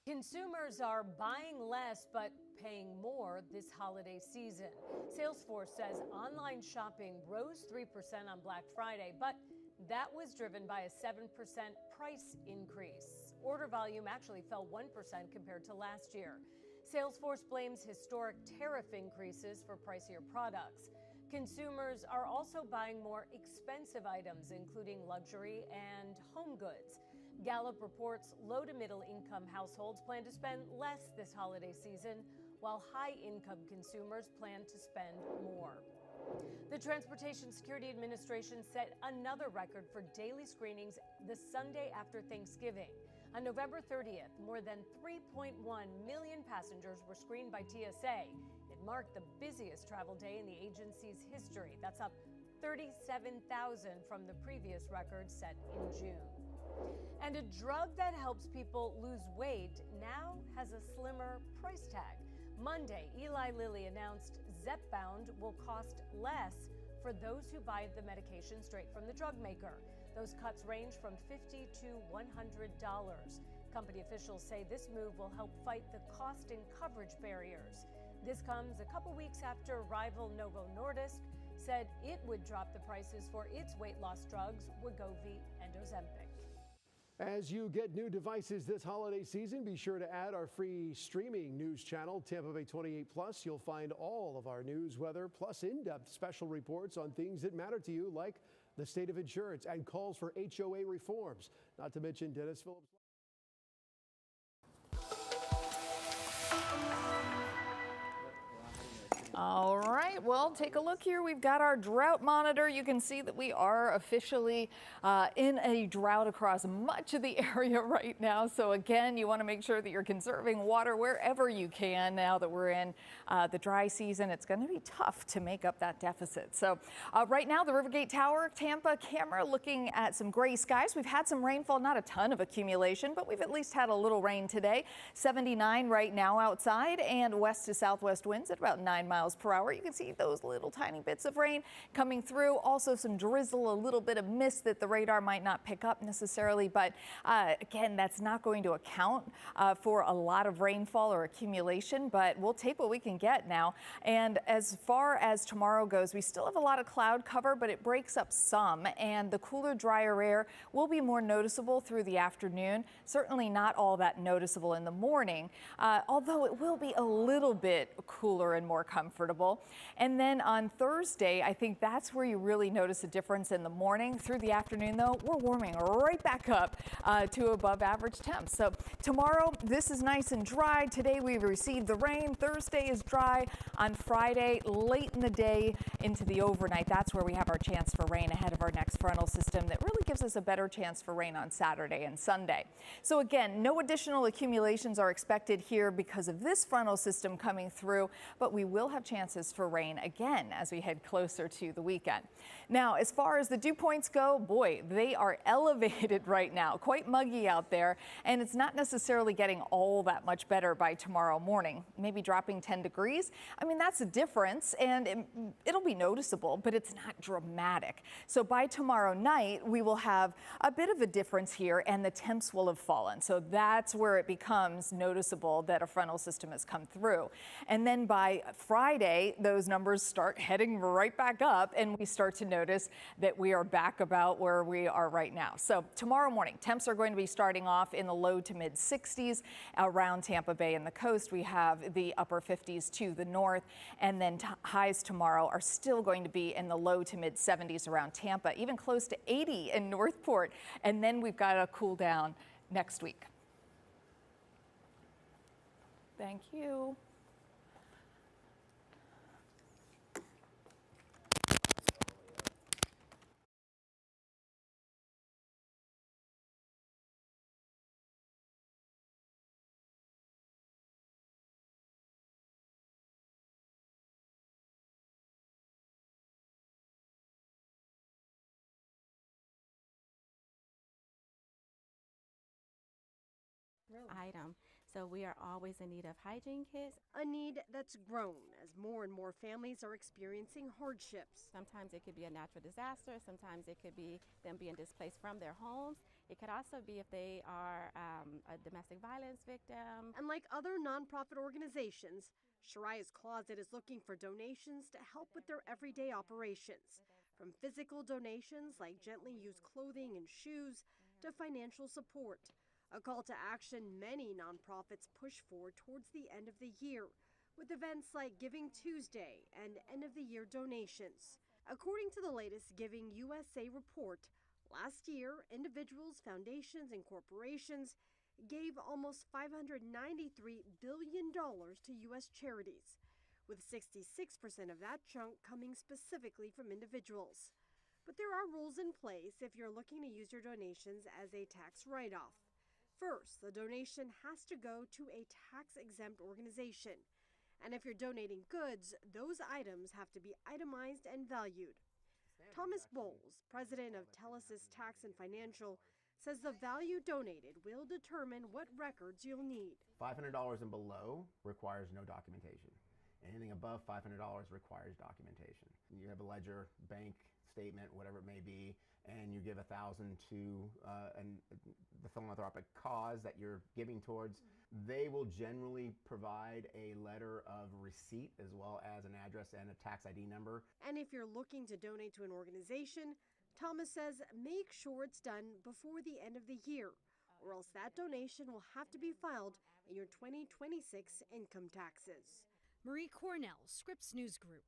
Consumers are buying less but paying more this holiday season. Salesforce says online shopping rose 3% on Black Friday, but that was driven by a 7% price increase. Order volume actually fell 1% compared to last year. Salesforce blames historic tariff increases for pricier products. Consumers are also buying more expensive items, including luxury and home goods. Gallup reports low to middle income households plan to spend less this holiday season, while high income consumers plan to spend more. The Transportation Security Administration set another record for daily screenings the Sunday after Thanksgiving. On November 30th, more than 3.1 million passengers were screened by TSA. It marked the busiest travel day in the agency's history. That's up 37,000 from the previous record set in June. And a drug that helps people lose weight now has a slimmer price tag. Monday, Eli Lilly announced Zepbound will cost less for those who buy the medication straight from the drug maker. Those cuts range from $50 to $100. Company officials say this move will help fight the cost and coverage barriers. This comes a couple weeks after rival Novo Nordisk said it would drop the prices for its weight loss drugs, Wegovy and Ozempic. As you get new devices this holiday season, be sure to add our free streaming news channel, Tampa Bay 28+. You'll find all of our news, weather, plus in-depth special reports on things that matter to you, like the state of insurance and calls for HOA reforms. Not to mention Dennis Phillips. All right, well, take a look here. We've got our drought monitor. You can see that we are officially in a drought across much of the area right now. So again, you want to make sure that you're conserving water wherever you can. Now that we're in the dry season, it's going to be tough to make up that deficit. So right now, the Rivergate Tower, Tampa camera looking at some gray skies. We've had some rainfall, not a ton of accumulation, but we've at least had a little rain today. 79 right now outside, and west to southwest winds at about 9 miles per hour. You can see those little tiny bits of rain coming through. Also some drizzle, a little bit of mist that the radar might not pick up necessarily. But again, that's not going to account for a lot of rainfall or accumulation, but we'll take what we can get now. And as far as tomorrow goes, we still have a lot of cloud cover, but it breaks up some, and the cooler, drier air will be more noticeable through the afternoon. Certainly not all that noticeable in the morning, although it will be a little bit cooler and more comfortable. And then on Thursday, I think that's where you really notice a difference in the morning. Through the afternoon, though, we're warming right back up to above average temps. So tomorrow, this is nice and dry. Today, we received the rain. Thursday is dry. On Friday, late in the day into the overnight, that's where we have our chance for rain ahead of our next frontal system that really gives us a better chance for rain on Saturday and Sunday. So again, no additional accumulations are expected here because of this frontal system coming through, but we will have chances for rain again as we head closer to the weekend. Now, as far as the dew points go, boy, they are elevated right now, quite muggy out there, and it's not necessarily getting all that much better by tomorrow morning, maybe dropping 10 degrees. I mean, that's a difference, and it'll be noticeable, but it's not dramatic. So by tomorrow night, we will have a bit of a difference here, and the temps will have fallen. So that's where it becomes noticeable that a frontal system has come through. And then by Friday, those numbers start heading right back up, and we start to notice that we are back about where we are right now. So tomorrow morning, temps are going to be starting off in the low to mid 60s around Tampa Bay and the coast. We have the upper 50s to the north, and then highs tomorrow are still going to be in the low to mid 70s around Tampa, even close to 80 in Northport. And then we've got a cool down next week. Thank you. Item. So we are always in need of hygiene kits. A need that's grown as more and more families are experiencing hardships. Sometimes it could be a natural disaster. Sometimes it could be them being displaced from their homes. It could also be if they are a domestic violence victim. And like other nonprofit organizations, Shariah's Closet is looking for donations to help with their everyday operations, from physical donations like gently used clothing and shoes to financial support, a call to action many nonprofits push for towards the end of the year, with events like Giving Tuesday and end-of-the-year donations. According to the latest Giving USA report, last year, individuals, foundations, and corporations gave almost $593 billion to U.S. charities, with 66% of that chunk coming specifically from individuals. But there are rules in place if you're looking to use your donations as a tax write-off. First, the donation has to go to a tax-exempt organization. And if you're donating goods, those items have to be itemized and valued. Thomas Bowles, president of Telesys Tax and Financial, says the value donated will determine what records you'll need. $500 and below requires no documentation. Anything above $500 requires documentation. You have a ledger, bank statement, whatever it may be, and you give $1,000 to the philanthropic cause that you're giving towards. They will generally provide a letter of receipt as well as an address and a tax ID number. And if you're looking to donate to an organization, Thomas says make sure it's done before the end of the year, or else that donation will have to be filed in your 2026 income taxes. Marie Cornell, Scripps News Group.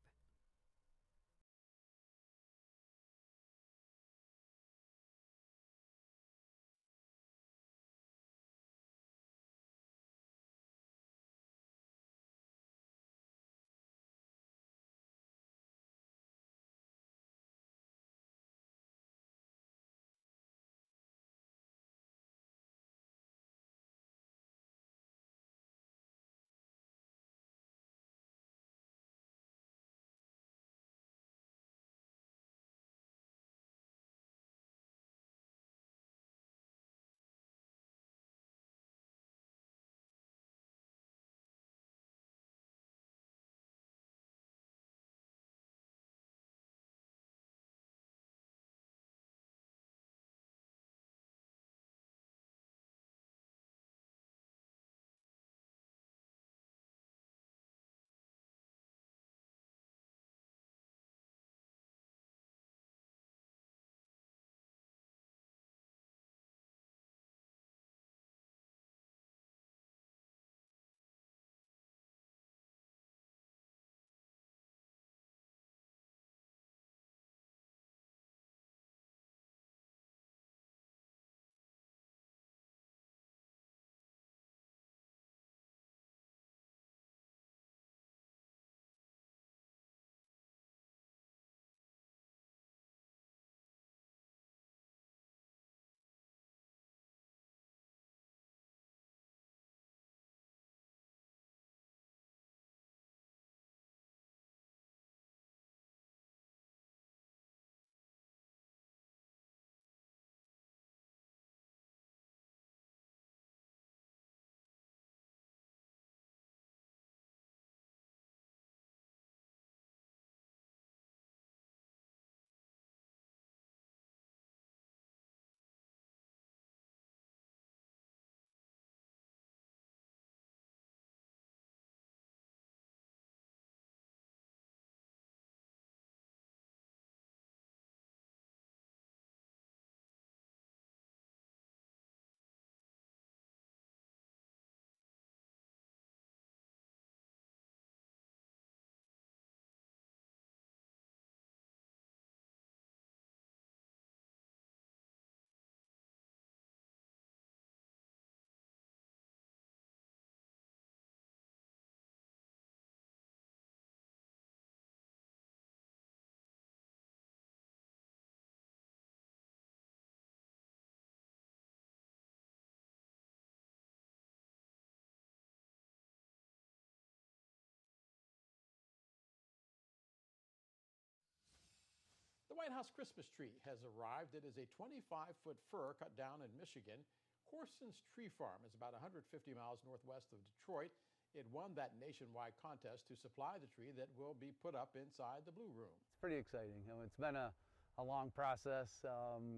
The White House Christmas tree has arrived. It is a 25-foot fir cut down in Michigan. Corson's Tree Farm is about 150 miles northwest of Detroit. It won that nationwide contest to supply the tree that will be put up inside the Blue Room. It's pretty exciting. It's been a a long process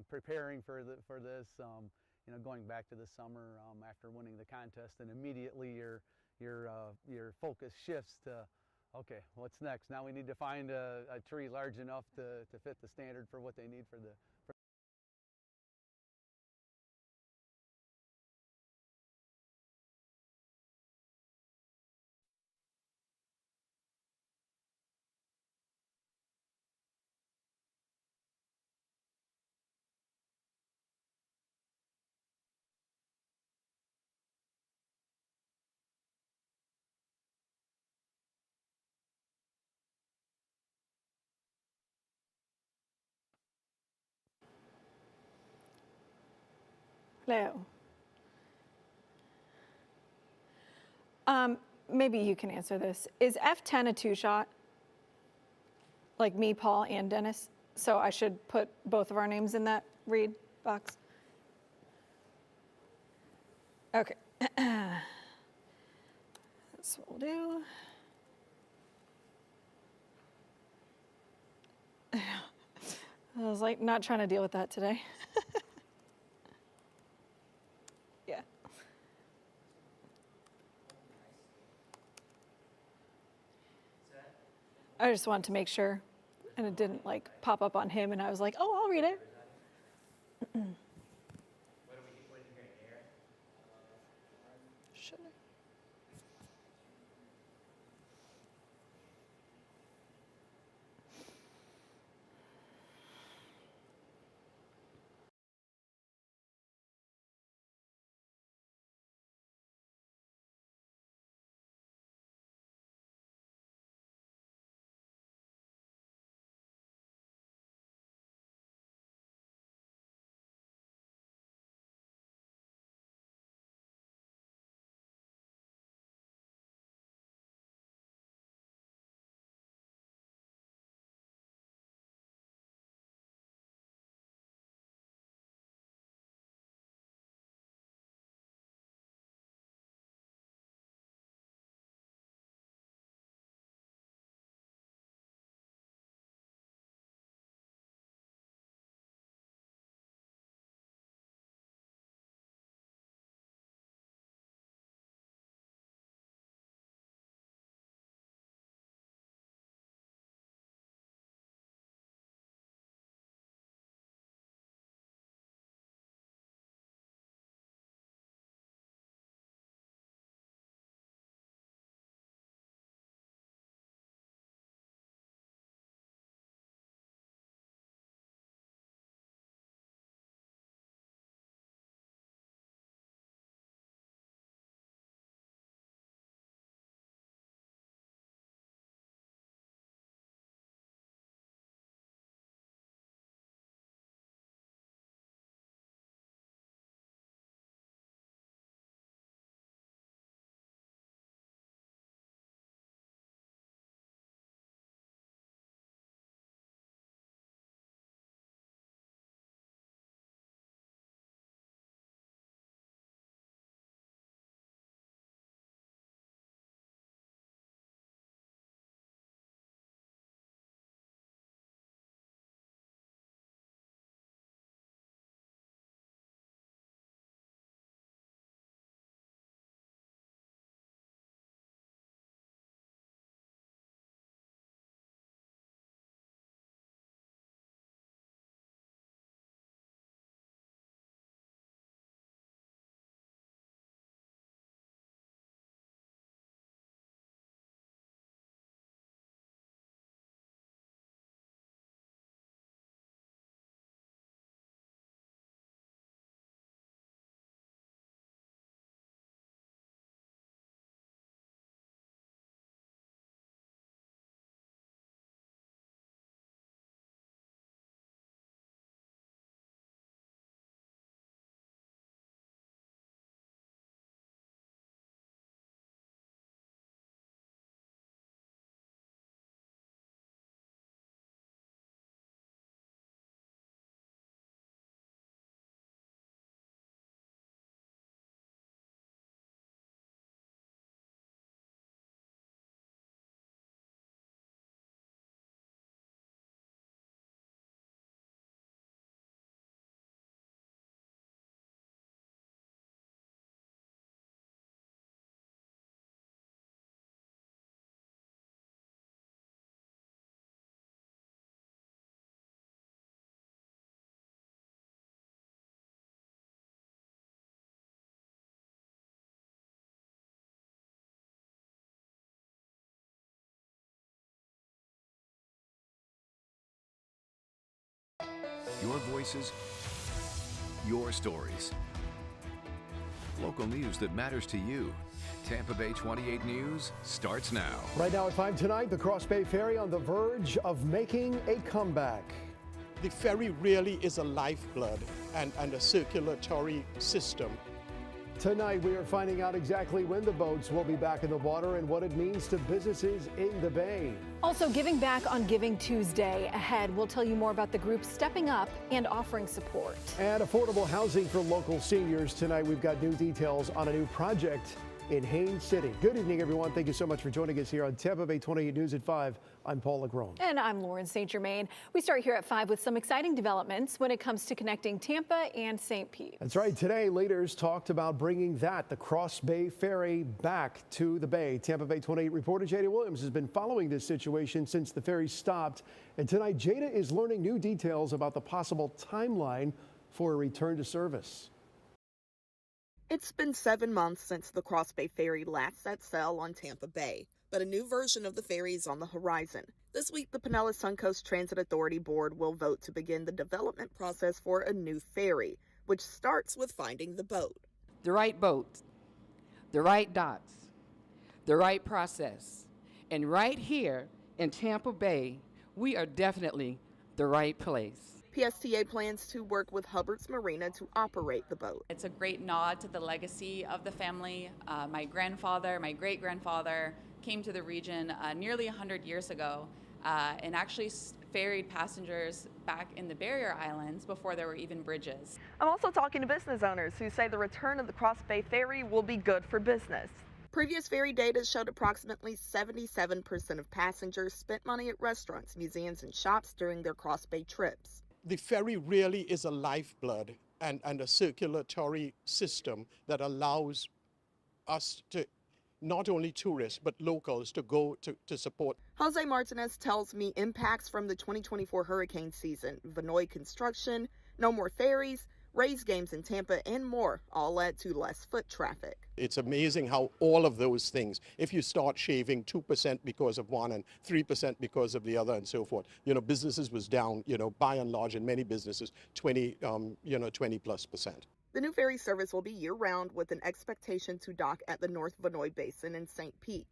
preparing for this. You know, going back to the summer after winning the contest, and immediately your focus shifts to, okay, what's next? Now we need to find a tree large enough to fit the standard for what they need for the Hello. Maybe you can answer this. Is F10 a two-shot? Like me, Paul, and Dennis? So I should put both of our names in that read box? Okay. That's what we'll do. I was like not trying to deal with that today. Yeah. I just wanted to make sure, and it didn't like pop up on him, and I was like, oh, I'll read it. Your voices, your stories. Local news that matters to you. Tampa Bay 28 News starts now. Right now at 5 tonight, the Cross Bay Ferry on the verge of making a comeback. The ferry really is a lifeblood and a circulatory system. Tonight, we are finding out exactly when the boats will be back in the water and what it means to businesses in the Bay. Also, Giving Back on Giving Tuesday ahead. We'll tell you more about the group stepping up and offering support. And affordable housing for local seniors. Tonight, we've got new details on a new project in Haines City. Good evening, everyone. Thank you so much for joining us here on Tampa Bay 28 News at 5. I'm Paul Legrone. And I'm Lauren St. Germain. We start here at 5 with some exciting developments when it comes to connecting Tampa and St. Pete. That's right. Today, leaders talked about bringing the Cross Bay Ferry, back to the Bay. Tampa Bay 28 reporter Jada Williams has been following this situation since the ferry stopped. And tonight, Jada is learning new details about the possible timeline for a return to service. It's been 7 months since the Cross Bay Ferry last set sail on Tampa Bay, but a new version of the ferry is on the horizon. This week, the Pinellas Suncoast Transit Authority Board will vote to begin the development process for a new ferry, which starts with finding the boat. The right boat, the right docks, the right process. And right here in Tampa Bay, we are definitely the right place. PSTA plans to work with Hubbard's Marina to operate the boat. It's a great nod to the legacy of the family. My grandfather, my great-grandfather came to the region nearly 100 years ago and actually ferried passengers back in the barrier islands before there were even bridges. I'm also talking to business owners who say the return of the Cross Bay Ferry will be good for business. Previous ferry data showed approximately 77% of passengers spent money at restaurants, museums, and shops during their Cross Bay trips. The ferry really is a lifeblood and a circulatory system that allows us to, not only tourists, but locals to go to support. Jose Martinez tells me impacts from the 2024 hurricane season, Vinoy construction, no more ferries, Rays games in Tampa, and more all led to less foot traffic. It's amazing how all of those things, if you start shaving 2% because of one and 3% because of the other and so forth, businesses was down, by and large in many businesses, 20+%. The new ferry service will be year-round with an expectation to dock at the North Vinoy Basin in St. Pete.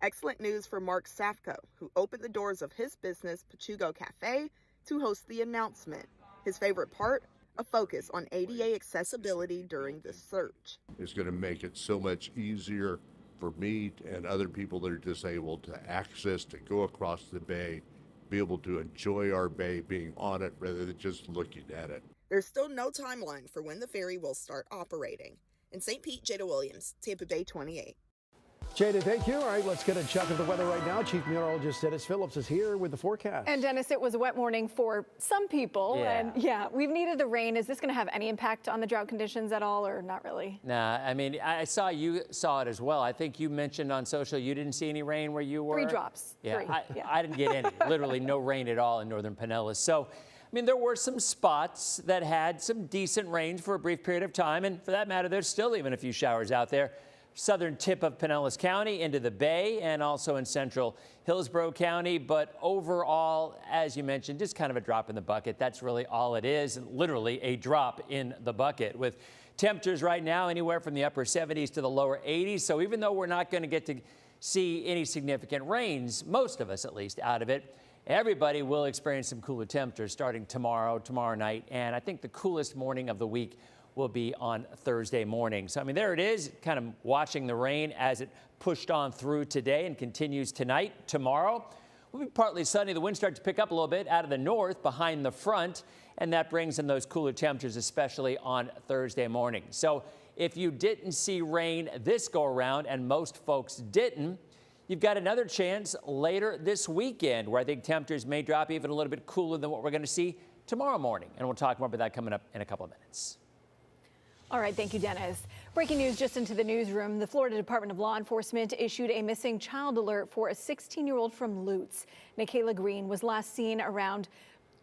Excellent news for Mark Safko, who opened the doors of his business, Pachugo Cafe, to host the announcement. His favorite part? A focus on ADA accessibility during the search. It's going to make it so much easier for me and other people that are disabled to access, to go across the bay, be able to enjoy our bay being on it rather than just looking at it. There's still no timeline for when the ferry will start operating. In St. Pete, Jada Williams, Tampa Bay 28. Jada, thank you. All right, let's get a check of the weather right now. Chief Meteorologist Dennis Phillips is here with the forecast. And Dennis, it was a wet morning for some people. Yeah. And we've needed the rain. Is this going to have any impact on the drought conditions at all, or not really? Nah, I mean, I saw you saw it as well. I think you mentioned on social you didn't see any rain where you were. 3 drops. Yeah, 3. I didn't get any. Literally no rain at all in northern Pinellas. So, I mean, there were some spots that had some decent rain for a brief period of time. And for that matter, there's still even a few showers out there. Southern tip of Pinellas County into the Bay and also in central Hillsborough County. But overall, as you mentioned, just kind of a drop in the bucket. That's really all it is, literally a drop in the bucket with temperatures right now anywhere from the upper 70s to the lower 80s. So even though we're not going to get to see any significant rains, most of us at least, out of it, everybody will experience some cooler temperatures starting tomorrow night. And I think the coolest morning of the week will be on Thursday morning. So, I mean, there it is, kind of watching the rain as it pushed on through today and continues tonight. Tomorrow will be partly sunny. The wind starts to pick up a little bit out of the north behind the front, and that brings in those cooler temperatures, especially on Thursday morning. So if you didn't see rain this go around, and most folks didn't, you've got another chance later this weekend where I think temperatures may drop even a little bit cooler than what we're going to see tomorrow morning. And we'll talk more about that coming up in a couple of minutes. All right, thank you, Dennis. Breaking news just into the newsroom. The Florida Department of Law Enforcement issued a missing child alert for a 16-year-old from Lutz. Nikayla Green was last seen around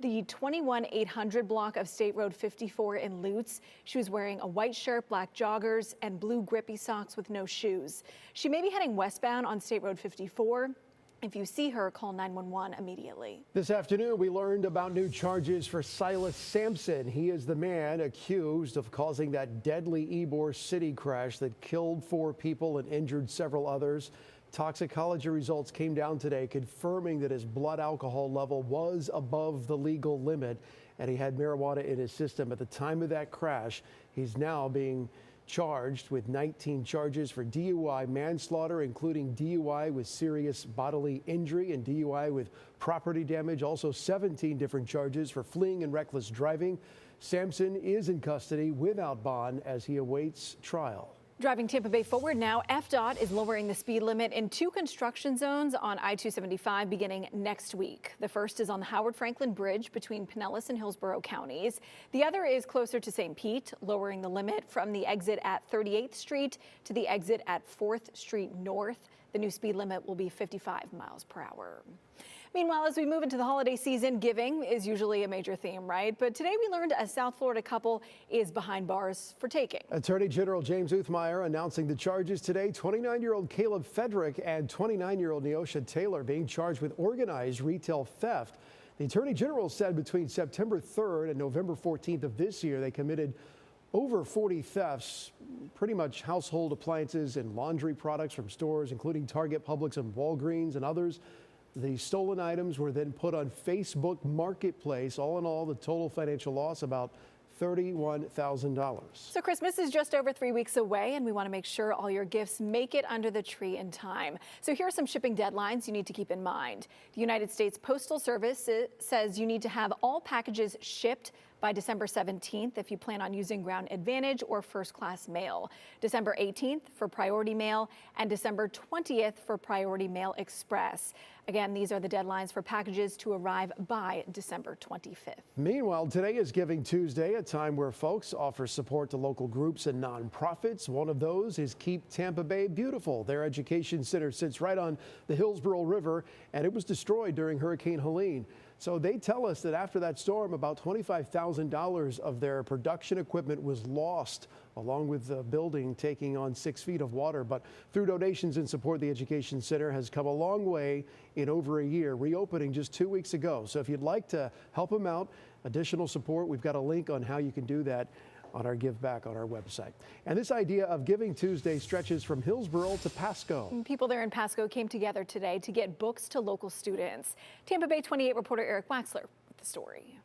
the 21800 block of State Road 54 in Lutz. She was wearing a white shirt, black joggers, and blue grippy socks with no shoes. She may be heading westbound on State Road 54. If you see her, call 911 immediately. This afternoon, we learned about new charges for Silas Sampson. He is the man accused of causing that deadly Ybor City crash that killed 4 people and injured several others. Toxicology results came down today, confirming that his blood alcohol level was above the legal limit, and he had marijuana in his system at the time of that crash. He's now being charged with 19 charges for DUI manslaughter, including DUI with serious bodily injury and DUI with property damage. Also 17 different charges for fleeing and reckless driving. Sampson is in custody without bond as he awaits trial. Driving Tampa Bay forward now, FDOT is lowering the speed limit in 2 construction zones on I-275 beginning next week. The first is on the Howard Franklin Bridge between Pinellas and Hillsborough counties. The other is closer to St. Pete, lowering the limit from the exit at 38th Street to the exit at 4th Street North. The new speed limit will be 55 miles per hour. Meanwhile, as we move into the holiday season, giving is usually a major theme, right? But today we learned a South Florida couple is behind bars for taking. Attorney General James Uthmeier announcing the charges today. 29-year-old Caleb Fedrick and 29-year-old Neosha Taylor being charged with organized retail theft. The Attorney General said between September 3rd and November 14th of this year, they committed over 40 thefts, pretty much household appliances and laundry products from stores, including Target, Publix, and Walgreens and others. The stolen items were then put on Facebook Marketplace. All in all, the total financial loss about $31,000. So Christmas is just over 3 weeks away, and we want to make sure all your gifts make it under the tree in time. So here are some shipping deadlines you need to keep in mind. The United States Postal Service says you need to have all packages shipped by December 17th if you plan on using Ground Advantage or first class mail. December 18th for Priority Mail and December 20th for Priority Mail Express. Again, these are the deadlines for packages to arrive by December 25th. Meanwhile, today is Giving Tuesday, a time where folks offer support to local groups and nonprofits. One of those is Keep Tampa Bay Beautiful. Their education center sits right on the Hillsborough River, and it was destroyed during Hurricane Helene. So they tell us that after that storm, about $25,000 of their production equipment was lost, along with the building taking on 6 feet of water. But through donations and support, the Education Center has come a long way in over a year, reopening just 2 weeks ago. So if you'd like to help them out, additional support, we've got a link on how you can do that on our Give Back on our website. And this idea of Giving Tuesday stretches from Hillsborough to Pasco. People there in Pasco came together today to get books to local students. Tampa Bay 28 reporter Eric Waxler with the story.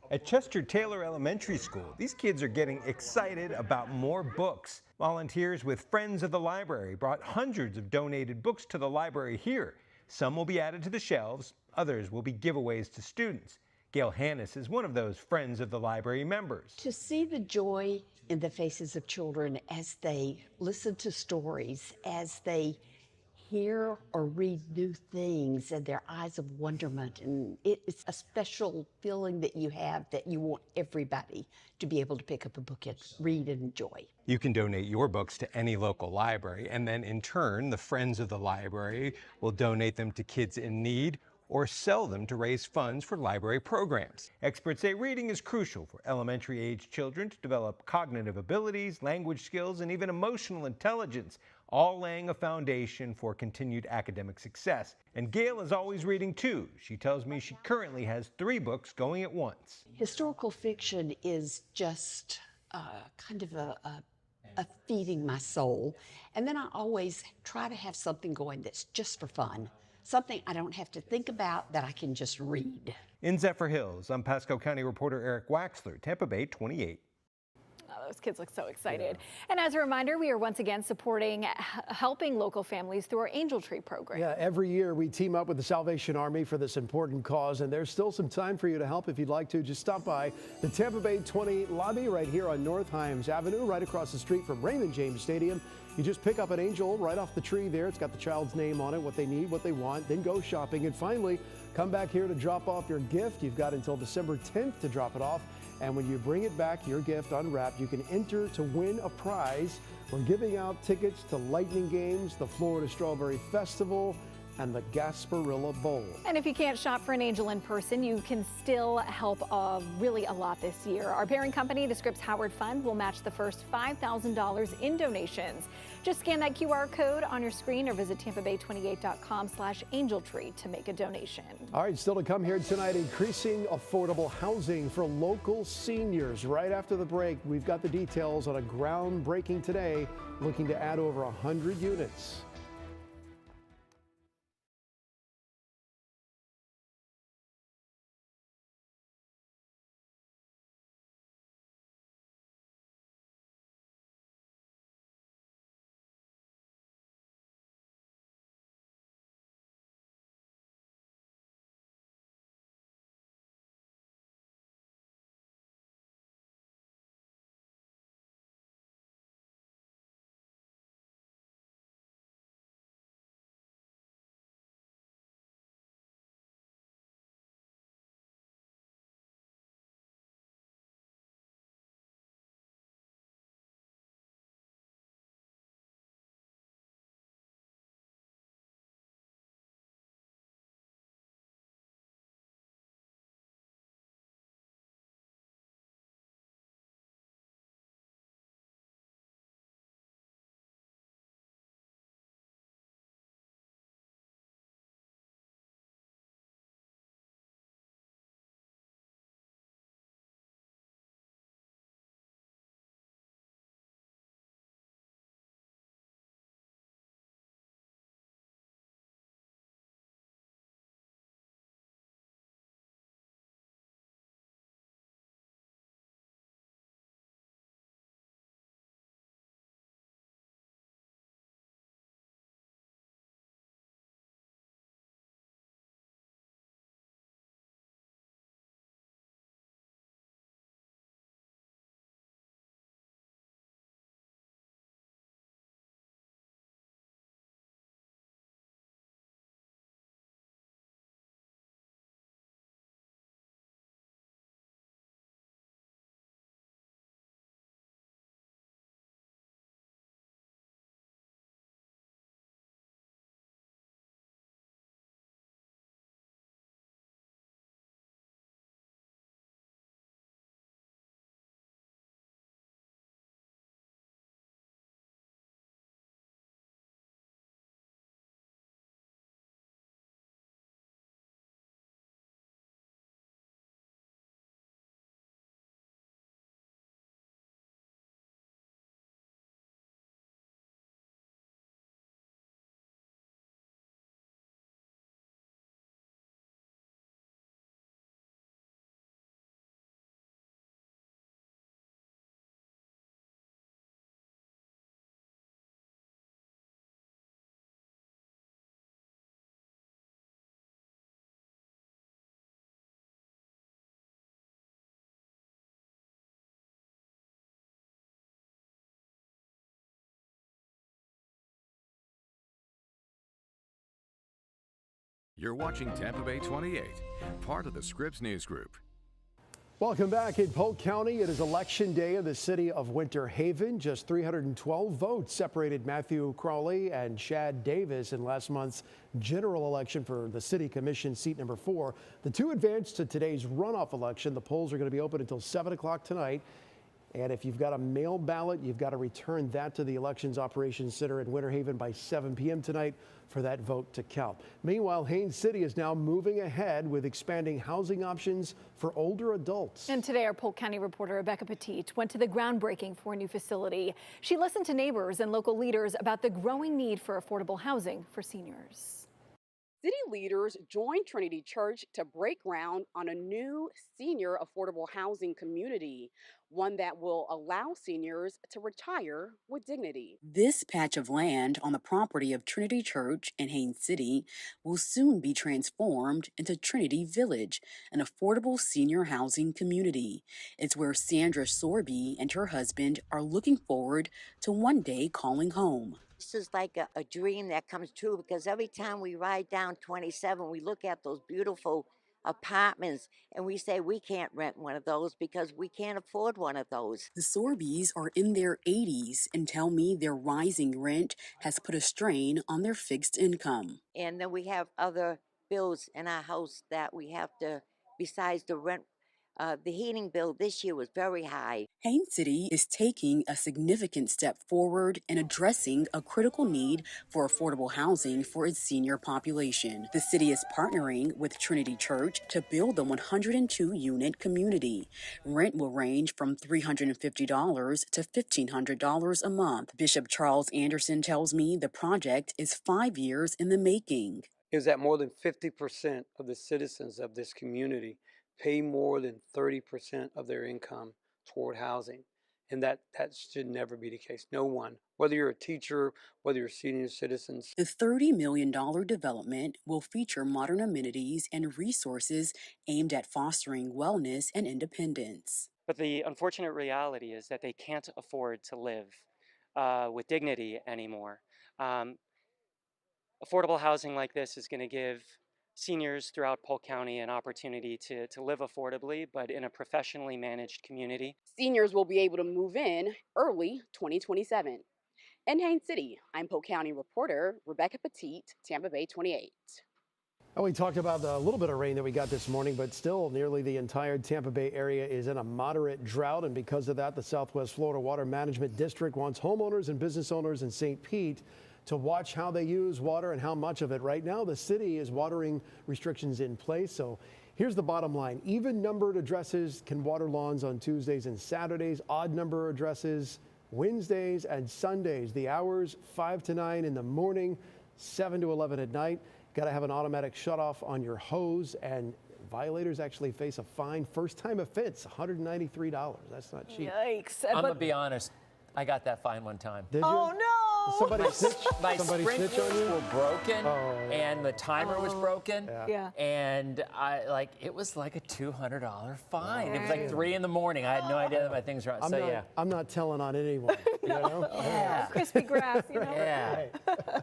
At Chester Taylor Elementary School, these kids are getting excited about more books. Volunteers with Friends of the Library brought hundreds of donated books to the library here. Some will be added to the shelves, others will be giveaways to students. Gail Hannes is one of those Friends of the Library members. To see the joy in the faces of children as they listen to stories, as they hear or read new things, and their eyes of wonderment, and it's a special feeling that you have that you want everybody to be able to pick up a book and read and enjoy. You can donate your books to any local library, and then in turn, the Friends of the Library will donate them to kids in need or sell them to raise funds for library programs. Experts say reading is crucial for elementary-age children to develop cognitive abilities, language skills, and even emotional intelligence, all laying a foundation for continued academic success. And Gail is always reading too. She tells me she currently has 3 books going at once. Historical fiction is just kind of a feeding my soul. And then I always try to have something going that's just for fun. Something I don't have to think about, that I can just read. In Zephyr Hills, I'm Pasco County reporter Eric Waxler, Tampa Bay 28. Oh, those kids look so excited. Yeah. And as a reminder, we are once again supporting helping local families through our Angel Tree program. Yeah, every year we team up with the Salvation Army for this important cause, and there's still some time for you to help if you'd like to. Just stop by the Tampa Bay 28 lobby right here on North Himes Avenue, right across the street from Raymond James Stadium. You just pick up an angel right off the tree there. It's got the child's name on it, what they need, what they want, then go shopping. And finally, come back here to drop off your gift. You've got until December 10th to drop it off. And when you bring it back, your gift unwrapped, you can enter to win a prize. We're giving out tickets to Lightning Games, the Florida Strawberry Festival, and the Gasparilla Bowl. And if you can't shop for an angel in person, you can still help really a lot this year. Our parent company, the Scripps Howard Fund, will match the first $5,000 in donations. Just scan that QR code on your screen or visit tampabay28.com/angeltree to make a donation. All right, still to come here tonight, increasing affordable housing for local seniors. Right after the break, we've got the details on a groundbreaking today, looking to add over 100 units. You're watching Tampa Bay 28, part of the Scripps News Group. Welcome back. In Polk County, it is election day in the city of Winter Haven. Just 312 votes separated Matthew Crowley and Chad Davis in last month's general election for the city commission seat number 4. The two advanced to today's runoff election. The polls are going to be open until 7 o'clock tonight. And if you've got a mail ballot, you've got to return that to the Elections Operations Center in Winter Haven by 7 p.m. tonight for that vote to count. Meanwhile, Haines City is now moving ahead with expanding housing options for older adults. And today, our Polk County reporter Rebecca Petit went to the groundbreaking for a new facility. She listened to neighbors and local leaders about the growing need for affordable housing for seniors. City leaders joined Trinity Church to break ground on a new senior affordable housing community, one that will allow seniors to retire with dignity. This patch of land on the property of Trinity Church in Haines City will soon be transformed into Trinity Village, an affordable senior housing community. It's where Sandra Sorby and her husband are looking forward to one day calling home. This is like a dream that comes true, because every time we ride down 27, we look at those beautiful apartments, and we say we can't rent one of those because we can't afford one of those. The Sorbys are in their 80s and tell me their rising rent has put a strain on their fixed income. And then we have other bills in our house that we have to, besides the rent. The heating bill this year was very high. Haines City is taking a significant step forward in addressing a critical need for affordable housing for its senior population. The city is partnering with Trinity Church to build the 102-unit community. Rent will range from $350 to $1,500 a month. Bishop Charles Anderson tells me the project is 5 years in the making. Is that more than 50% of the citizens of this community pay more than 30% of their income toward housing. And that should never be the case. No one, whether you're a teacher, whether you're senior citizens. The $30 million development will feature modern amenities and resources aimed at fostering wellness and independence. But the unfortunate reality is that they can't afford to live with dignity anymore. Affordable housing like this is going to give seniors throughout Polk County an opportunity to live affordably, but in a professionally managed community. Seniors will be able to move in early 2027. In Haines City, I'm Polk County reporter Rebecca Petit, Tampa Bay 28. We talked about the little bit of rain that we got this morning, but still nearly the entire Tampa Bay area is in a moderate drought. And because of that, the Southwest Florida Water Management District wants homeowners and business owners in St. Pete to watch how they use water and how much of it. Right now, the city is watering restrictions in place. So here's the bottom line. Even numbered addresses can water lawns on Tuesdays and Saturdays. Odd number addresses Wednesdays and Sundays. The hours 5 to 9 in the morning, 7 to 11 at night. Got to have an automatic shutoff on your hose, and violators actually face a fine. First time offense, $193. That's not cheap. Yikes. I'm going to be honest. I got that fine one time. Did you? Oh, no. Somebody snitch? My Somebody snitch on sprinklers you? were broken, and the timer was broken. Yeah. And it was like a $200 fine. It was like 3 in the morning. I had no idea that my things were out. I'm not telling on anyone. You know? Yeah. Crispy grass, you know. Yeah.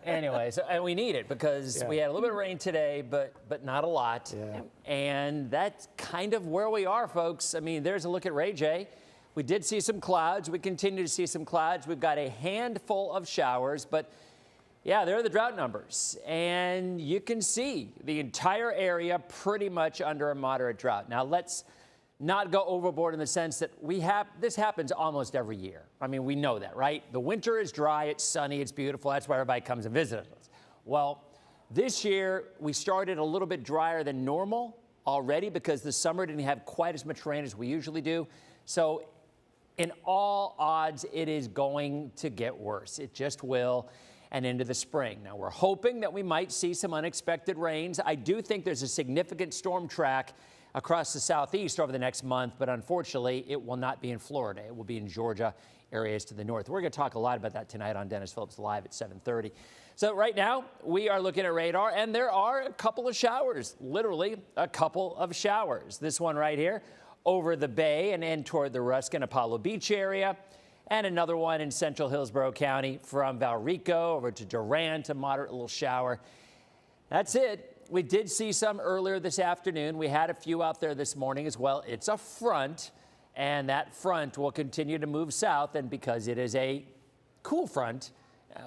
Anyway, and we need it because we had a little bit of rain today, but not a lot. Yeah. And that's kind of where we are, folks. I mean, there's a look at Ray J. We did see some clouds. We continue to see some clouds. We've got a handful of showers, but yeah, there are the drought numbers. And you can see the entire area pretty much under a moderate drought. Now, let's not go overboard in the sense that this happens almost every year. I mean, we know that, right? The winter is dry, it's sunny, it's beautiful. That's why everybody comes and visits us. Well, this year we started a little bit drier than normal already because the summer didn't have quite as much rain as we usually do. So in all odds, it is going to get worse. It just will, and into the spring. Now, we're hoping that we might see some unexpected rains. I do think there's a significant storm track across the southeast over the next month, but unfortunately, it will not be in Florida. It will be in Georgia, areas to the north. We're going to talk a lot about that tonight on Dennis Phillips Live at 7:30. So right now, we are looking at radar, and there are a couple of showers, literally a couple of showers. This one right here, over the bay and in toward the Ruskin Apollo Beach area, and another one in central Hillsborough County from Valrico over to Durant, a moderate little shower. That's it. We did see some earlier this afternoon. We had a few out there this morning as well. It's a front, and that front will continue to move south, and because it is a cool front,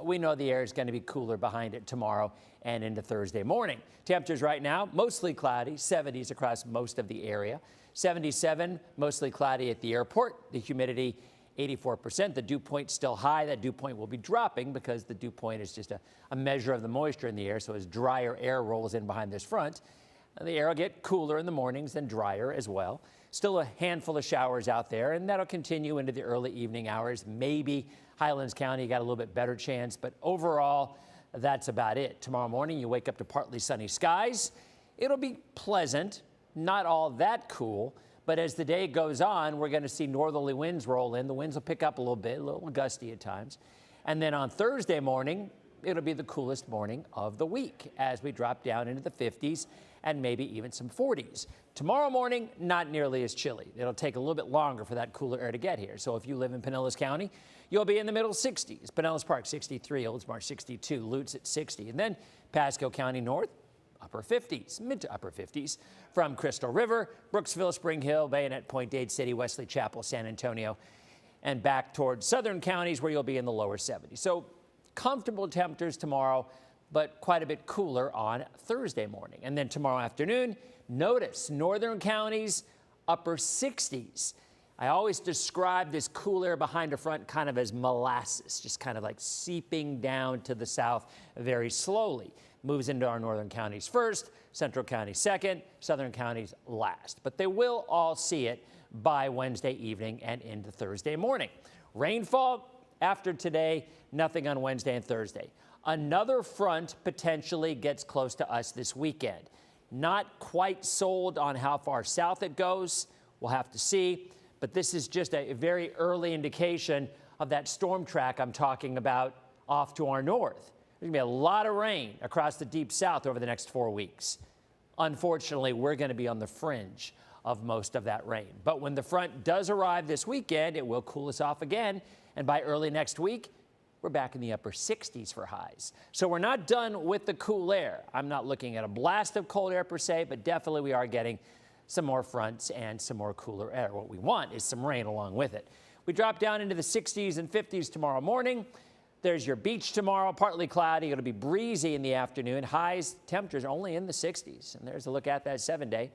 we know the air is going to be cooler behind it tomorrow and into Thursday morning. Temperatures right now, mostly cloudy, 70s across most of the area. 77, mostly cloudy at the airport. The humidity, 84%. The dew point still high. That dew point will be dropping because the dew point is just a measure of the moisture in the air. So as drier air rolls in behind this front, the air will get cooler in the mornings and drier as well. Still a handful of showers out there, and that'll continue into the early evening hours. Maybe Highlands County got a little bit better chance, but overall, that's about it. Tomorrow morning, you wake up to partly sunny skies. It'll be pleasant. Not all that cool, but as the day goes on, we're going to see northerly winds roll in. The winds will pick up a little bit, a little gusty at times. And then on Thursday morning, it'll be the coolest morning of the week as we drop down into the 50s and maybe even some 40s. Tomorrow morning, not nearly as chilly. It'll take a little bit longer for that cooler air to get here. So if you live in Pinellas County, you'll be in the middle 60s. Pinellas Park, 63, Oldsmar, 62, Lutz at 60. And then Pasco County North, upper 50s, mid to upper 50s. From Crystal River, Brooksville, Spring Hill, Bayonet, Point Dade City, Wesley Chapel, San Antonio, and back towards southern counties where you'll be in the lower 70s. So comfortable temperatures tomorrow, but quite a bit cooler on Thursday morning. And then tomorrow afternoon, notice northern counties, upper 60s. I always describe this cool air behind a front kind of as molasses, just kind of like seeping down to the south very slowly. Moves into our northern counties first, central counties second, southern counties last. But they will all see it by Wednesday evening and into Thursday morning. Rainfall after today, nothing on Wednesday and Thursday. Another front potentially gets close to us this weekend. Not quite sold on how far south it goes. We'll have to see. But this is just a very early indication of that storm track I'm talking about off to our north. There's going to be a lot of rain across the deep south over the next 4 weeks. Unfortunately, we're going to be on the fringe of most of that rain. But when the front does arrive this weekend, it will cool us off again. And by early next week, we're back in the upper 60s for highs. So we're not done with the cool air. I'm not looking at a blast of cold air per se, but definitely we are getting some more fronts and some more cooler air. What we want is some rain along with it. We drop down into the 60s and 50s tomorrow morning. There's your beach tomorrow, partly cloudy. It'll be breezy in the afternoon. Highs, temperatures only in the 60s. And there's a look at that 7-day.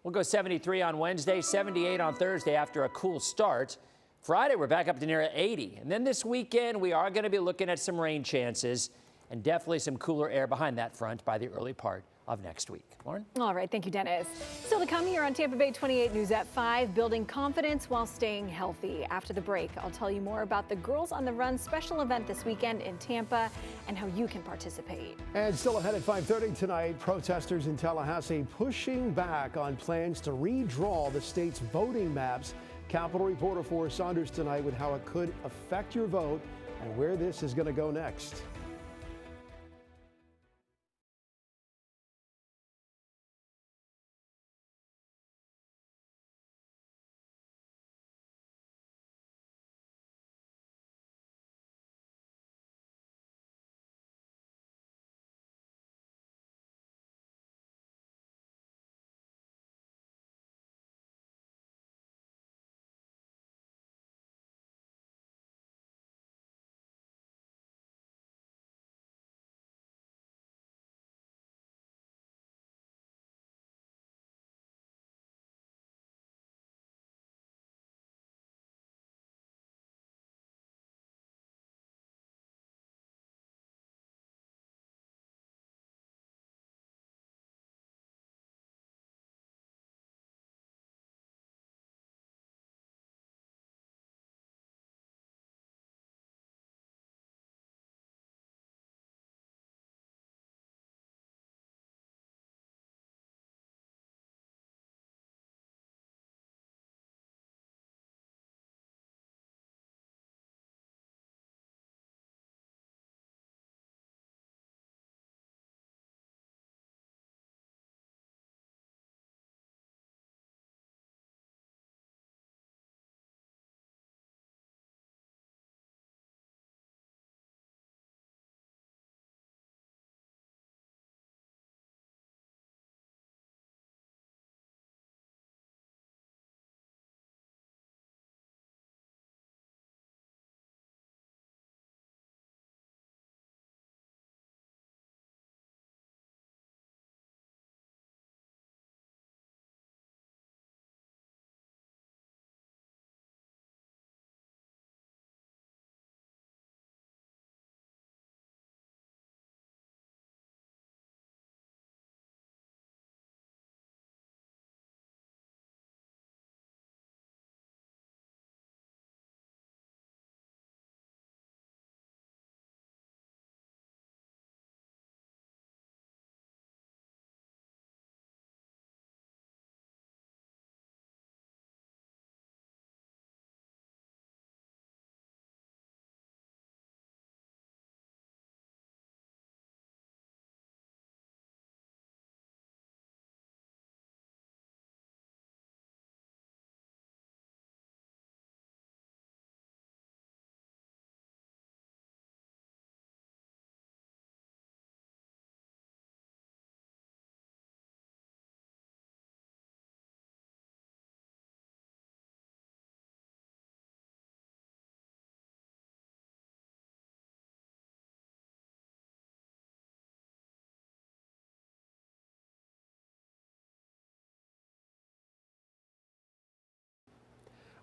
We'll go 73 on Wednesday, 78 on Thursday after a cool start. Friday, we're back up to near 80. And then this weekend, we are going to be looking at some rain chances and definitely some cooler air behind that front by the early part of next week. Lauren? All right, thank you, Dennis. Still to come here on Tampa Bay 28 News at 5, building confidence while staying healthy. After the break, I'll tell you more about the Girls on the Run special event this weekend in Tampa and how you can participate. And still ahead at 5:30 tonight, protesters in Tallahassee pushing back on plans to redraw the state's voting maps. Capitol reporter Forrest Saunders tonight with how it could affect your vote and where this is going to go next.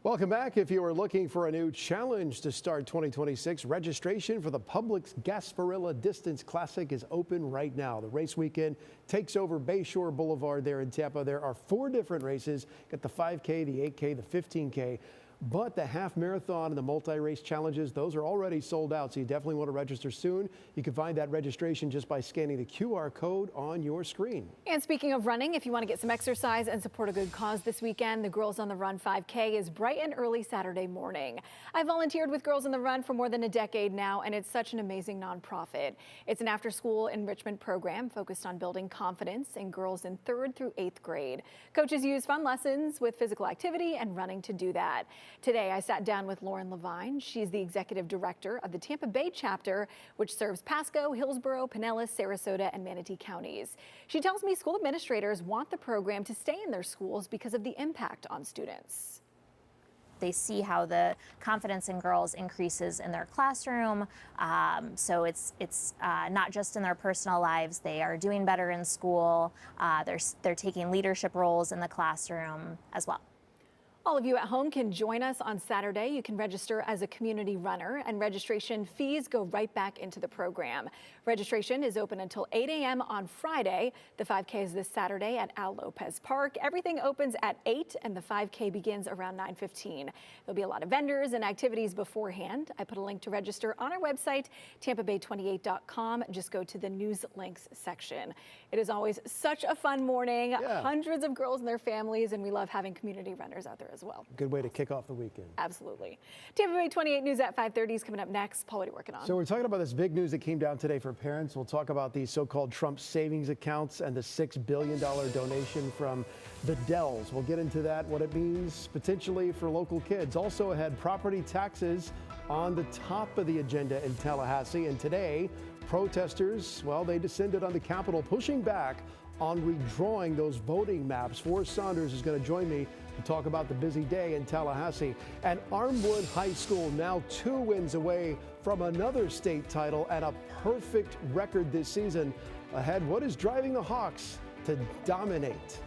Welcome back. If you are looking for a new challenge to start 2026, registration for the Publix Gasparilla Distance Classic is open right now. The race weekend takes over Bayshore Boulevard there in Tampa. There are 4 different races. Got the 5K, the 8K, the 15K. But the half marathon and the multi-race challenges, those are already sold out, so you definitely want to register soon. You can find that registration just by scanning the QR code on your screen. And speaking of running, if you want to get some exercise and support a good cause this weekend, the Girls on the Run 5K is bright and early Saturday morning. I volunteered with Girls on the Run for more than a decade now, and it's such an amazing nonprofit. It's an after-school enrichment program focused on building confidence in girls in 3rd through 8th grade. Coaches use fun lessons with physical activity and running to do that. Today, I sat down with Lauren Levine. She's the executive director of the Tampa Bay chapter, which serves Pasco, Hillsborough, Pinellas, Sarasota, and Manatee counties. She tells me school administrators want the program to stay in their schools because of the impact on students. They see how the confidence in girls increases in their classroom. So it's not just in their personal lives. They are doing better in school. They're taking leadership roles in the classroom as well. All of you at home can join us on Saturday. You can register as a community runner, and registration fees go right back into the program. Registration is open until 8 a.m. on Friday. The 5K is this Saturday at Al Lopez Park. Everything opens at 8 and the 5K begins around 9:15. There'll be a lot of vendors and activities beforehand. I put a link to register on our website, tampabay28.com. Just go to the news links section. It is always such a fun morning. Yeah. Hundreds of girls and their families, and we love having community runners out there as well. Good way to kick off the weekend. Absolutely. Tampa Bay 28 News at 5:30 is coming up next. Paul, what are you working on? So we're talking about this big news that came down today for parents. We'll talk about the so-called Trump savings accounts and the $6 billion donation from the Dells. We'll get into that, what it means potentially for local kids. Also ahead, property taxes on the top of the agenda in Tallahassee. And today, protesters, well, they descended on the Capitol, pushing back on redrawing those voting maps. Forrest Saunders is going to join me to talk about the busy day in Tallahassee. And Armwood High School now 2 wins away from another state title and a perfect record this season. Ahead, what is driving the Hawks to dominate?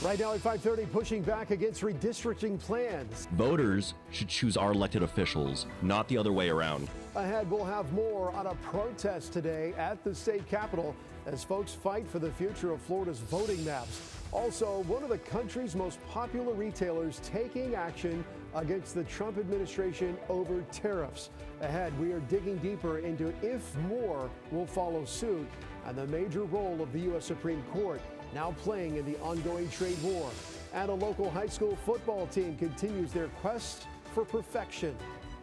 Right now at 5:30, pushing back against redistricting plans. Voters should choose our elected officials, not the other way around. Ahead, we'll have more on a protest today at the state capitol as folks fight for the future of Florida's voting maps. Also, one of the country's most popular retailers taking action against the Trump administration over tariffs. Ahead, we are digging deeper into if more will follow suit and the major role of the U.S. Supreme Court now playing in the ongoing trade war. And a local high school football team continues their quest for perfection.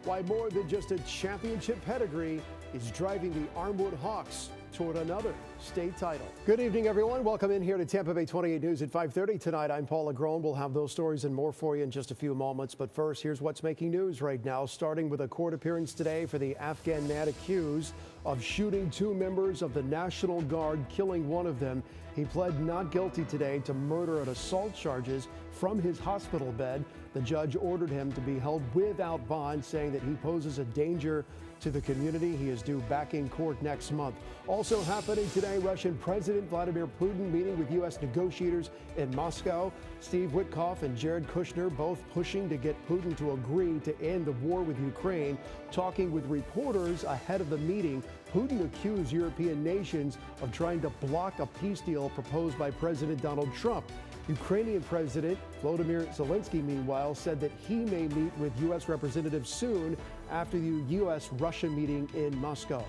Why more than just a championship pedigree is driving the Armwood Hawks toward another state title. Good evening, everyone. Welcome in here to Tampa Bay 28 News at 5:30 tonight. I'm Paul Agrone. We'll have those stories and more for you in just a few moments. But first, here's what's making news right now, starting with a court appearance today for the Afghan man accused of shooting 2 members of the National Guard, killing one of them. He pled not guilty today to murder and assault charges from his hospital bed. The judge ordered him to be held without bond, saying that he poses a danger to the community. He is due back in court next month. Also happening today, Russian President Vladimir Putin meeting with U.S. negotiators in Moscow. Steve Witkoff and Jared Kushner both pushing to get Putin to agree to end the war with Ukraine. Talking with reporters ahead of the meeting, Putin accused European nations of trying to block a peace deal proposed by President Donald Trump. Ukrainian President Volodymyr Zelensky, meanwhile, said that he may meet with U.S. representatives soon after the U.S.-Russia meeting in Moscow.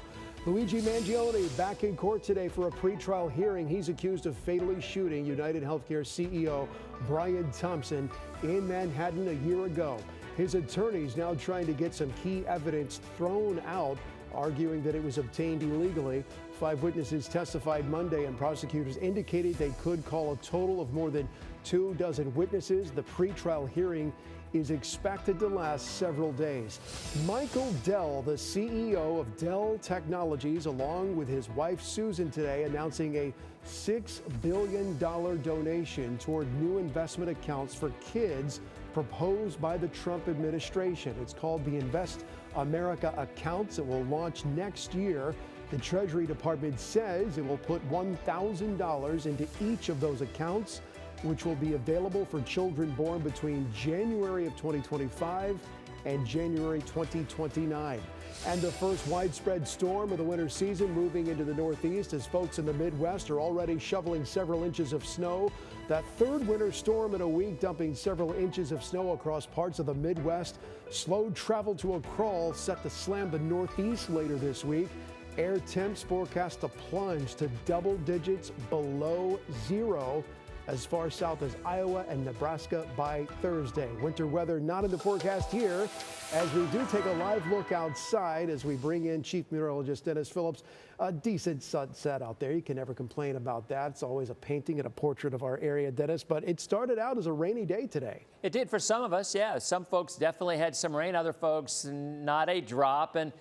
Luigi Mangione back in court today for a pretrial hearing. He's accused of fatally shooting United Healthcare CEO Brian Thompson in Manhattan a year ago. His attorneys now trying to get some key evidence thrown out, arguing that it was obtained illegally. 5 witnesses testified Monday, and prosecutors indicated they could call a total of more than 24 witnesses. The pretrial hearing is expected to last several days. Michael Dell, the CEO of Dell Technologies, along with his wife Susan today, announcing a $6 billion donation toward new investment accounts for kids proposed by the Trump administration. It's called the Invest America Accounts. It will launch next year. The Treasury Department says it will put $1,000 into each of those accounts, which will be available for children born between January of 2025 and January 2029. And the first widespread storm of the winter season moving into the Northeast as folks in the Midwest are already shoveling several inches of snow. That third winter storm in a week, dumping several inches of snow across parts of the Midwest. Slowed travel to a crawl, set to slam the Northeast later this week. Air temps forecast to plunge to double digits below zero as far south as Iowa and Nebraska by Thursday. Winter weather not in the forecast here, as we do take a live look outside as we bring in Chief Meteorologist Dennis Phillips. A decent sunset out there. You can never complain about that. It's always a painting and a portrait of our area, Dennis, but it started out as a rainy day today. It did for some of us, yeah. Some folks definitely had some rain, other folks not a drop, and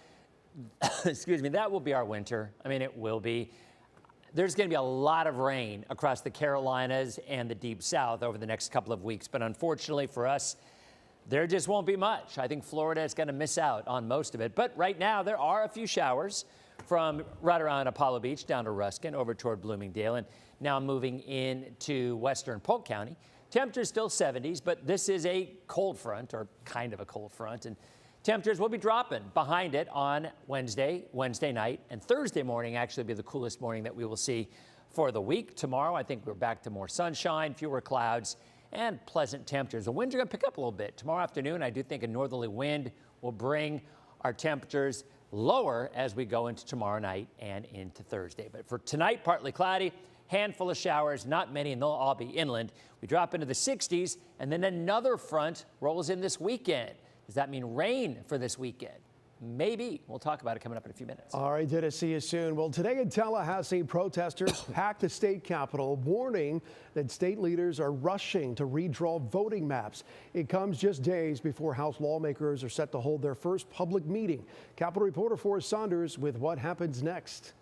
excuse me, that will be our winter. I mean, it will be. There's going to be a lot of rain across the Carolinas and the Deep South over the next couple of weeks. But unfortunately for us, there just won't be much. I think Florida is going to miss out on most of it. But right now, there are a few showers from right around Apollo Beach down to Ruskin over toward Bloomingdale. And now moving into western Polk County. Temperatures still 70s, but this is a cold front, or kind of a cold front. And temperatures will be dropping behind it on Wednesday night, and Thursday morning actually be the coolest morning that we will see for the week. Tomorrow, I think we're back to more sunshine, fewer clouds, and pleasant temperatures. The winds are going to pick up a little bit. Tomorrow afternoon, I do think a northerly wind will bring our temperatures lower as we go into tomorrow night and into Thursday. But for tonight, partly cloudy, handful of showers, not many, and they'll all be inland. We drop into the 60s, and then another front rolls in this weekend. Does that mean rain for this weekend? Maybe. We'll talk about it coming up in a few minutes. All right, Dennis, see you soon. Well, today in Tallahassee, protesters packed the state capitol, warning that state leaders are rushing to redraw voting maps. It comes just days before House lawmakers are set to hold their first public meeting. Capitol reporter Forrest Saunders with what happens next.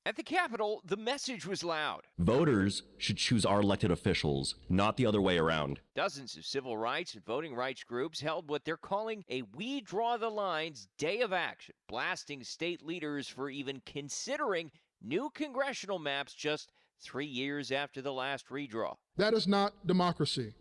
At the Capitol, the message was loud. Voters should choose our elected officials, not the other way around. Dozens of civil rights and voting rights groups held what they're calling a We Draw the Lines Day of Action, blasting state leaders for even considering new congressional maps just 3 years after the last redraw. That is not democracy.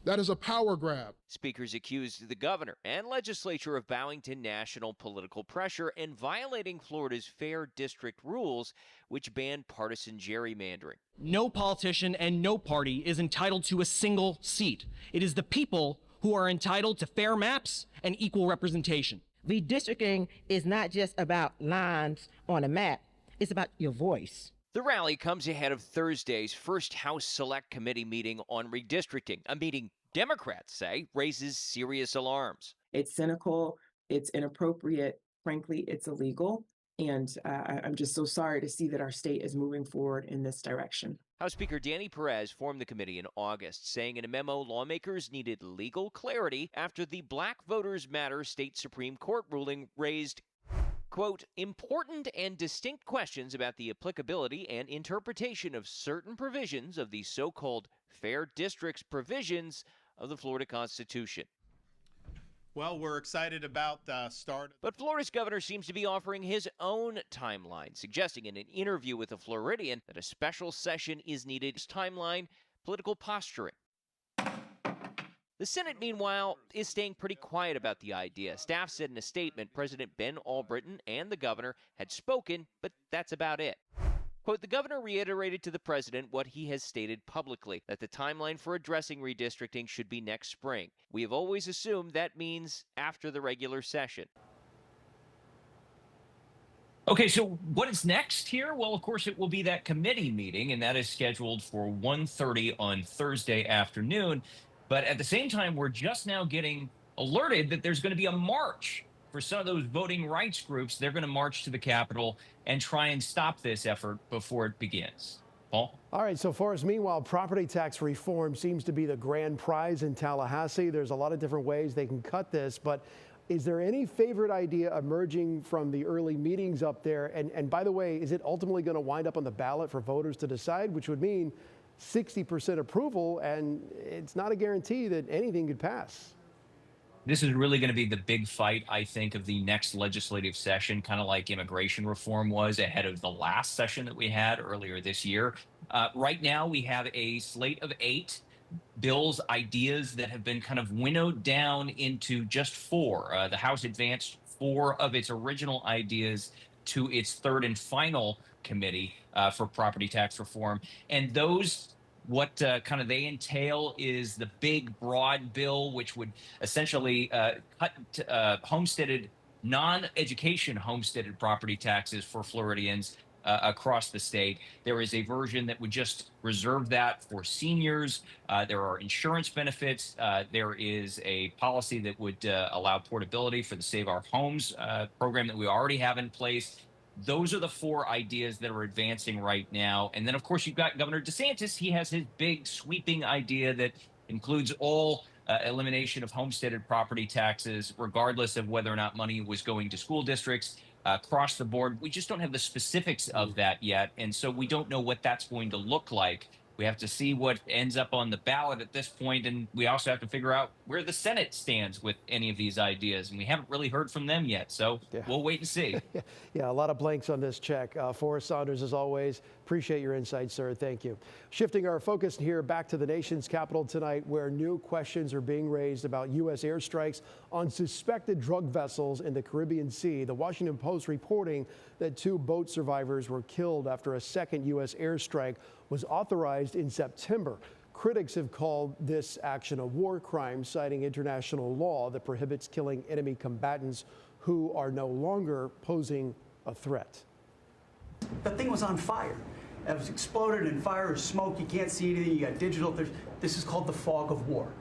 That is a power grab. Speakers accused the governor and legislature of bowing to national political pressure and violating Florida's fair district rules, which ban partisan gerrymandering. No politician and no party is entitled to a single seat. It is the people who are entitled to fair maps and equal representation. Redistricting is not just about lines on a map, it's about your voice. The rally comes ahead of Thursday's first House Select Committee meeting on redistricting, a meeting Democrats say raises serious alarms. It's cynical, it's inappropriate, frankly, it's illegal, and I'm just so sorry to see that our state is moving forward in this direction. House Speaker Danny Perez formed the committee in August, saying in a memo lawmakers needed legal clarity after the Black Voters Matter state Supreme Court ruling raised, quote, important and distinct questions about the applicability and interpretation of certain provisions of the so-called fair districts provisions of the Florida Constitution. Well, we're excited about the start. But Florida's governor seems to be offering his own timeline, suggesting in an interview with a Floridian that a special session is needed. His timeline, political posturing. The Senate, meanwhile, is staying pretty quiet about the idea. Staff said in a statement President Ben Albritton and the governor had spoken, but that's about it. Quote, the governor reiterated to the president what he has stated publicly, that the timeline for addressing redistricting should be next spring. We have always assumed that means after the regular session. Okay, so what is next here? Well, of course, it will be that committee meeting, and that is scheduled for 1:30 on Thursday afternoon. But at the same time, we're just now getting alerted that there's going to be a march for some of those voting rights groups. They're going to march to the Capitol and try and stop this effort before it begins. Paul? All right, so Forrest, meanwhile, property tax reform seems to be the grand prize in Tallahassee. There's a lot of different ways they can cut this, but is there any favorite idea emerging from the early meetings up there? And by the way, is it ultimately going to wind up on the ballot for voters to decide, which would mean 60% approval, and it's not a guarantee that anything could pass? This is really going to be the big fight, I think, of the next legislative session, kind of like immigration reform was ahead of the last session that we had earlier this year. Right now, we have a slate of 8 bills, ideas that have been kind of winnowed down into just 4. The House advanced 4 of its original ideas to its third and final committee for property tax reform. And those, what kind of they entail is the big, broad bill, which would essentially cut homesteaded, non-education homesteaded property taxes for Floridians across the state. There is a version that would just reserve that for seniors. There are insurance benefits. There is a policy that would allow portability for the Save Our Homes program that we already have in place. Those are the 4 ideas that are advancing right now. And then, of course, you've got Governor DeSantis. He has his big sweeping idea that includes all elimination of homesteaded property taxes, regardless of whether or not money was going to school districts across the board. We just don't have the specifics of that yet. And so we don't know what that's going to look like. We have to see what ends up on the ballot at this point, and we also have to figure out where the Senate stands with any of these ideas, and we haven't really heard from them yet, so we'll wait and see. Yeah, a lot of blanks on this check. Forrest Saunders, as always, appreciate your insight, sir. Thank you. Shifting our focus here back to the nation's capital tonight, where new questions are being raised about U.S. airstrikes on suspected drug vessels in the Caribbean Sea. The Washington Post reporting that 2 boat survivors were killed after a second U.S. airstrike was authorized in September. Critics have called this action a war crime, citing international law that prohibits killing enemy combatants who are no longer posing a threat. The thing was on fire. It was exploded in fire or smoke. You can't see anything. You got digital. This is called the fog of war.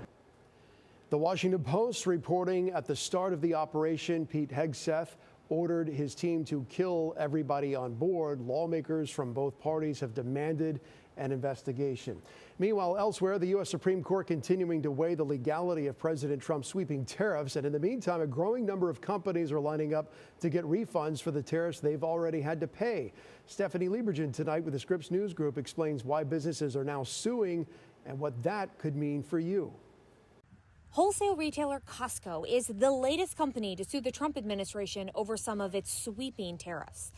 The Washington Post reporting at the start of the operation, Pete Hegseth ordered his team to kill everybody on board. Lawmakers from both parties have demanded an investigation. Meanwhile, elsewhere, the U.S. Supreme Court continuing to weigh the legality of President Trump's sweeping tariffs. And in the meantime, a growing number of companies are lining up to get refunds for the tariffs they've already had to pay. Stephanie Liebergen tonight with the Scripps News Group explains why businesses are now suing and what that could mean for you. Wholesale retailer Costco is the latest company to sue the Trump administration over some of its sweeping tariffs.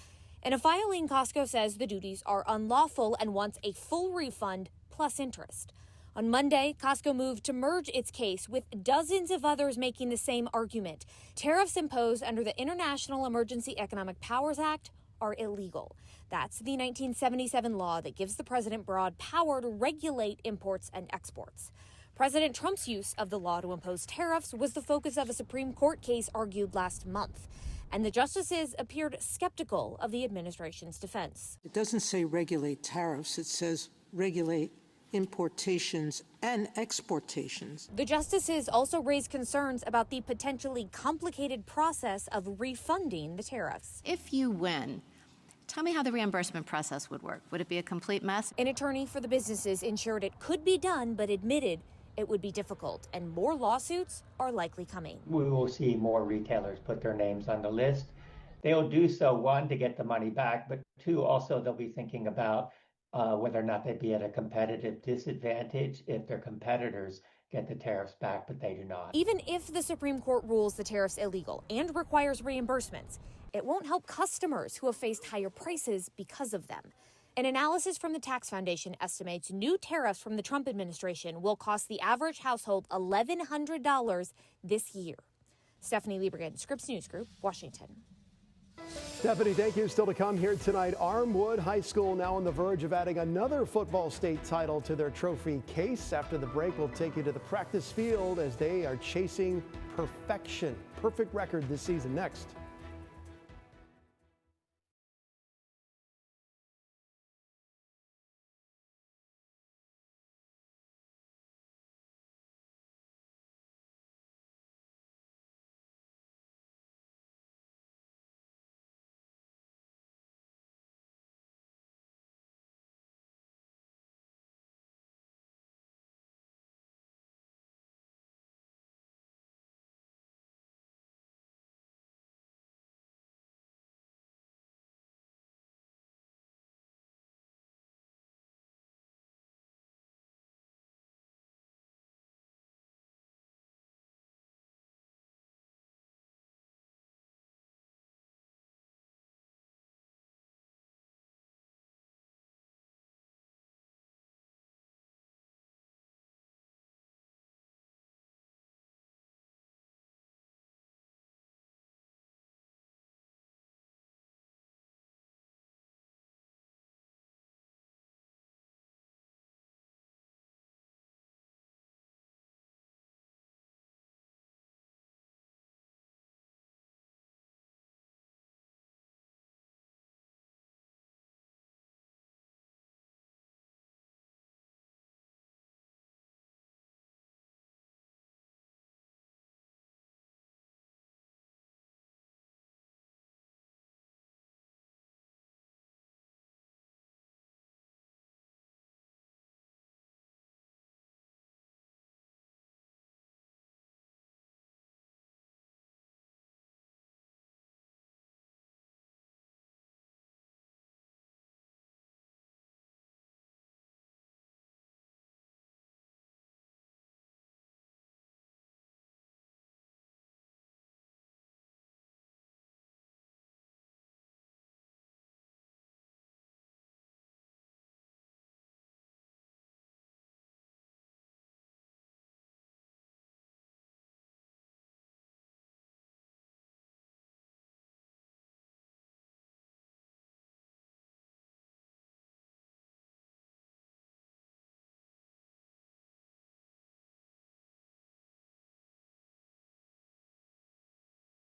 In a filing, Costco says the duties are unlawful and wants a full refund plus interest. On Monday, Costco moved to merge its case with dozens of others making the same argument. Tariffs imposed under the International Emergency Economic Powers Act are illegal. That's the 1977 law that gives the president broad power to regulate imports and exports. President Trump's use of the law to impose tariffs was the focus of a Supreme Court case argued last month, and the justices appeared skeptical of the administration's defense. It doesn't say regulate tariffs, it says regulate importations and exportations. The justices also raised concerns about the potentially complicated process of refunding the tariffs. If you win, tell me how the reimbursement process would work. Would it be a complete mess? An attorney for the businesses ensured it could be done, but admitted it would be difficult, and more lawsuits are likely coming. We will see more retailers put their names on the list. They'll do so, one, to get the money back, but two, also they'll be thinking about whether or not they'd be at a competitive disadvantage if their competitors get the tariffs back, but they do not. Even if the Supreme Court rules the tariffs illegal and requires reimbursements, it won't help customers who have faced higher prices because of them. An analysis from the Tax Foundation estimates new tariffs from the Trump administration will cost the average household $1,100 this year. Stephanie Liebergen, Scripps News Group, Washington. Stephanie, thank you. Still to come here tonight, Armwood High School now on the verge of adding another football state title to their trophy case. After the break, we'll take you to the practice field as they are chasing perfection. Perfect record this season. Next.